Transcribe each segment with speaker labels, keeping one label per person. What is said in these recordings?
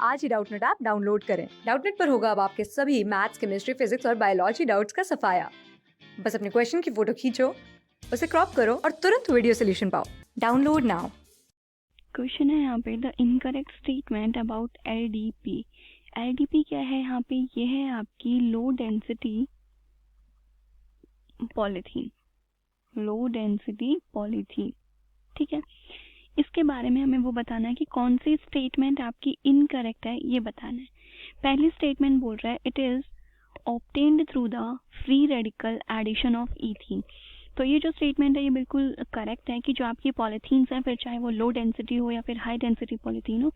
Speaker 1: आज ही Doubtnut app download करें। Doubtnut पर होगा अब आपके सभी मैथ्स, केमिस्ट्री, फिजिक्स और बायोलॉजी डाउट्स का सफाया। बस अपने क्वेश्चन की फोटो खींचो, उसे क्रॉप करो और तुरंत वीडियो सोल्यूशन पाओ। Download now.
Speaker 2: क्वेश्चन है यहाँ पे the incorrect statement about LDP. LDP क्या है यहाँ पे? ये है आपकी low density polythene. Low density polythene, ठीक है। इसके बारे में हमें वो बताना है कि कौन सी स्टेटमेंट आपकी इनकरेक्ट है, ये बताना है। पहली स्टेटमेंट बोल रहा है it is obtained through the free radical addition of ethene. तो ये जो स्टेटमेंट है ये बिल्कुल करेक्ट है कि जो आपकी पॉलीथीन्स हैं, फिर चाहे वो लो डेंसिटी हो या फिर हाई डेंसिटी पॉलीथीन हो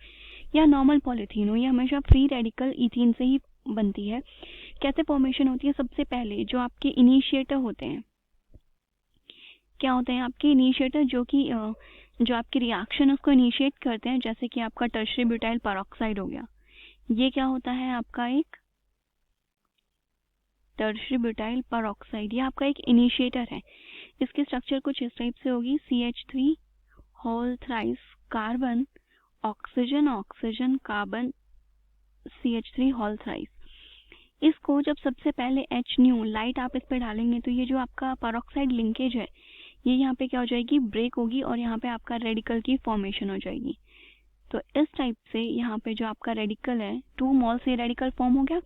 Speaker 2: या नॉर्मल पॉलीथीन हो, ये हमेशा फ्री रेडिकल ईथीन से ही बनती है। कैसे फॉर्मेशन होती है? सबसे पहले जो आपके इनिशिएटर होते हैं, क्या होते हैं आपके इनिशिएटर, जो आपकी रिएक्शन उसको इनिशिएट करते हैं, जैसे कि आपका टर्शियरी ब्यूटाइल पेरोक्साइड हो गया। ये क्या होता है आपका? एक टर्शियरी ब्यूटाइल पेरोक्साइड, ये आपका एक इनिशिएटर है। इसकी स्ट्रक्चर कुछ इस टाइप से होगी, CH3 whole thrice carbon oxygen oxygen carbon CH3 whole thrice. इसको जब सबसे पहले H न्यू लाइट आप इस पे डालेंगे तो ये जो आपका पेरोक्साइड लिंकेज है ये यहाँ पे क्या हो जाएगी? ब्रेक होगी और यहाँ पे आपका रेडिकल की फॉर्मेशन हो जाएगी। तो इस टाइप से यहाँ पे जो आपका रेडिकल है 2 मोल से रेडिकल फॉर्म हो गया।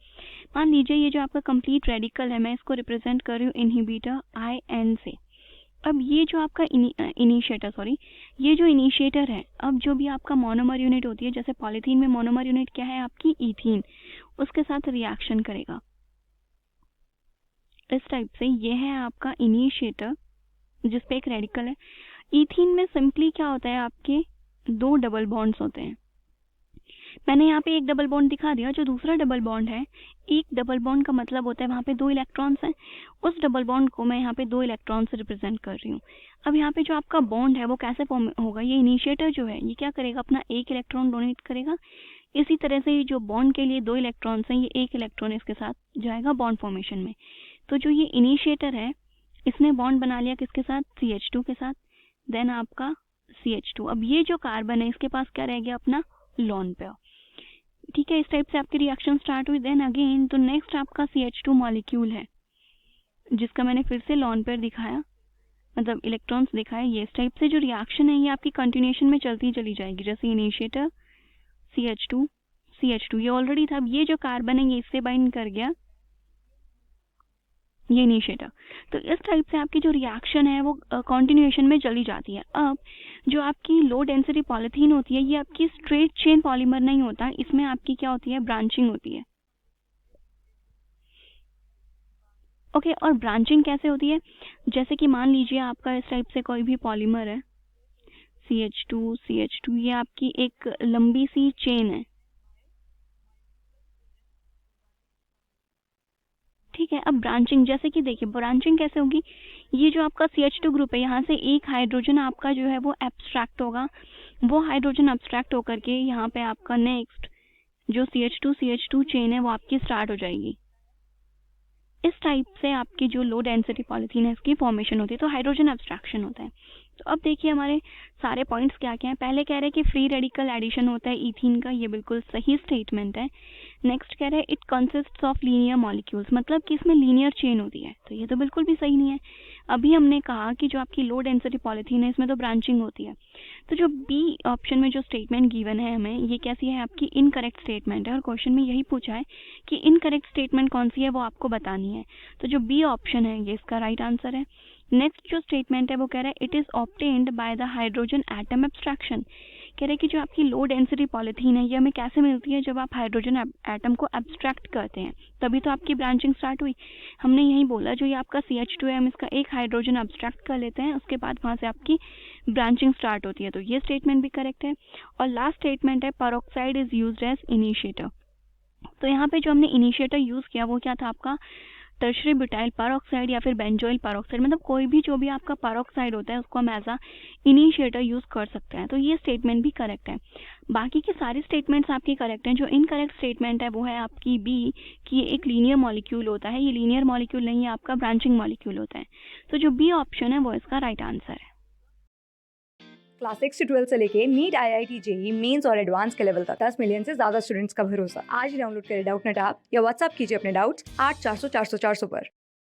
Speaker 2: मान लीजिए ये जो आपका कंप्लीट रेडिकल है, मैं इसको रिप्रेजेंट कर रही हूँ इनहिबिटर IN से। अब ये जो आपका ये जो इनिशिएटर है, अब जो भी आपका मोनोमर यूनिट होती है, जैसे पॉलीथीन में मोनोमर यूनिट क्या है आपकी? ईथीन, उसके साथ रिएक्शन करेगा इस टाइप से। ये है आपका इनिशिएटर जिसपे एक रेडिकल है। ईथीन में सिंपली क्या होता है, आपके 2 डबल बॉन्ड्स होते हैं। मैंने यहाँ पे एक डबल बॉन्ड दिखा दिया। जो दूसरा डबल बॉन्ड है, एक डबल बॉन्ड का मतलब होता है वहाँ पे 2 इलेक्ट्रॉन्स हैं। उस डबल बॉन्ड को मैं यहाँ पे 2 इलेक्ट्रॉन से रिप्रेजेंट कर रही हूँ। अब यहाँ पे जो आपका बॉन्ड है वो कैसे फॉर्म होगा? ये इनिशिएटर जो है ये क्या करेगा? अपना 1 इलेक्ट्रॉन डोनेट करेगा। इसी तरह से जो बॉन्ड के लिए 2 इलेक्ट्रॉन्स हैं, ये 1 इलेक्ट्रॉन इसके साथ जाएगा बॉन्ड फॉर्मेशन में। तो जो ये इनिशिएटर है इसने बॉन्ड बना लिया किसके साथ? CH2 के साथ। देन आपका CH2। अब ये जो कार्बन है इसके पास क्या रह गया? अपना लोन पेयर, ठीक है। इस टाइप से आपकी रिएक्शन स्टार्ट हुई। देन अगेन तो नेक्स्ट आपका CH2 मॉलिक्यूल है जिसका मैंने फिर से लोन पेयर दिखाया, मतलब इलेक्ट्रॉन्स दिखाए। ये इस टाइप से जो रिएक्शन है ये आपकी कंटिन्यूएशन में चलती चली जाएगी, जैसे इनिशिएटर CH2 CH2 ये ऑलरेडी था। अब ये जो कार्बन है ये इससे बाइंड कर गया, ये इनिशिएटर। तो इस टाइप से आपकी जो रिएक्शन है वो कंटिन्यूएशन में चली जाती है। अब जो आपकी लो डेंसिटी पॉलीथीन होती है ये आपकी स्ट्रेट चेन पॉलीमर नहीं होता, इसमें आपकी क्या होती है? ब्रांचिंग होती है। ओके, और ब्रांचिंग कैसे होती है? जैसे कि मान लीजिए आपका इस टाइप से कोई भी पॉलीमर है, CH2 ये आपकी एक लंबी सी चेन है, ठीक है। अब ब्रांचिंग, जैसे कि देखिए ब्रांचिंग कैसे होगी? ये जो आपका CH2 ग्रुप है यहाँ से एक हाइड्रोजन आपका जो है वो एब्स्ट्रैक्ट होगा। वो हाइड्रोजन एब्स्ट्रैक्ट होकर के यहाँ पे आपका नेक्स्ट जो CH2 चेन है वो आपकी स्टार्ट हो जाएगी। इस टाइप से आपकी जो लो डेंसिटी पॉलीथीन है इसकी फॉर्मेशन होती है, तो हाइड्रोजन एब्स्ट्रैक्शन होता है। तो अब देखिए हमारे सारे पॉइंट्स क्या क्या हैं। पहले कह रहे हैं कि फ्री रेडिकल एडिशन होता है ईथीन का, ये बिल्कुल सही स्टेटमेंट है। नेक्स्ट कह रहे हैं it consists of linear molecules, मतलब कि इसमें लीनियर चेन होती है, तो ये तो बिल्कुल भी सही नहीं है। अभी हमने कहा कि जो आपकी लो डेंसिटी पॉलीथीन है इसमें तो ब्रांचिंग होती है। तो जो बी ऑप्शन में जो स्टेटमेंट गिवन है हमें, ये कैसी है? आपकी इनकरेक्ट स्टेटमेंट है, और क्वेश्चन में यही पूछा है कि इनकरेक्ट स्टेटमेंट कौन सी है वो आपको बतानी है। तो जो बी ऑप्शन है ये इसका राइट आंसर है। नेक्स्ट जो स्टेटमेंट है वो कह रहा है it is obtained by the hydrogen atom abstraction. कह रहे हैं कि जो आपकी लो डेंसिटी पॉलीथीन है ये हमें कैसे मिलती है? जब आप हाइड्रोजन एटम को एब्स्ट्रैक्ट करते हैं तभी तो आपकी ब्रांचिंग स्टार्ट हुई। हमने यही बोला जो ये आपका CH2 है हम इसका एक हाइड्रोजन एब्स्ट्रैक्ट कर लेते हैं, उसके बाद वहाँ से आपकी ब्रांचिंग स्टार्ट होती है। तो ये स्टेटमेंट भी करेक्ट है। और लास्ट स्टेटमेंट है peroxide is used as initiator. तो यहाँ पे जो हमने इनिशिएटर यूज किया वो क्या था? आपका टर्शियरी ब्यूटाइल पेरोक्साइड या फिर बेंजोइल पेरोक्साइड, मतलब कोई भी जो भी आपका पेरोक्साइड होता है उसको हम एज अ इनिशिएटर यूज कर सकते हैं। तो ये स्टेटमेंट भी करेक्ट है। बाकी की सारी स्टेटमेंट्स आपकी करेक्ट हैं। जो इनकरेक्ट स्टेटमेंट है वो है आपकी बी कि ये एक लीनियर मॉलिक्यूल होता है। ये लीनियर मॉलिक्यूल नहीं है, आपका ब्रांचिंग मॉलिक्यूल होता है। तो जो बी ऑप्शन है वो इसका राइट आंसर है।
Speaker 1: क्लास 6 से 12 से लेके नीट, IIT, जेई, मेंस और एडवांस के लेवल तक 10 मिलियन से ज्यादा स्टूडेंट्स का भरोसा। आज ही डाउनलोड करें डाउटनेट ऐप या व्हाट्सएप कीजिए अपने डाउट्स 8400 400 400 पर।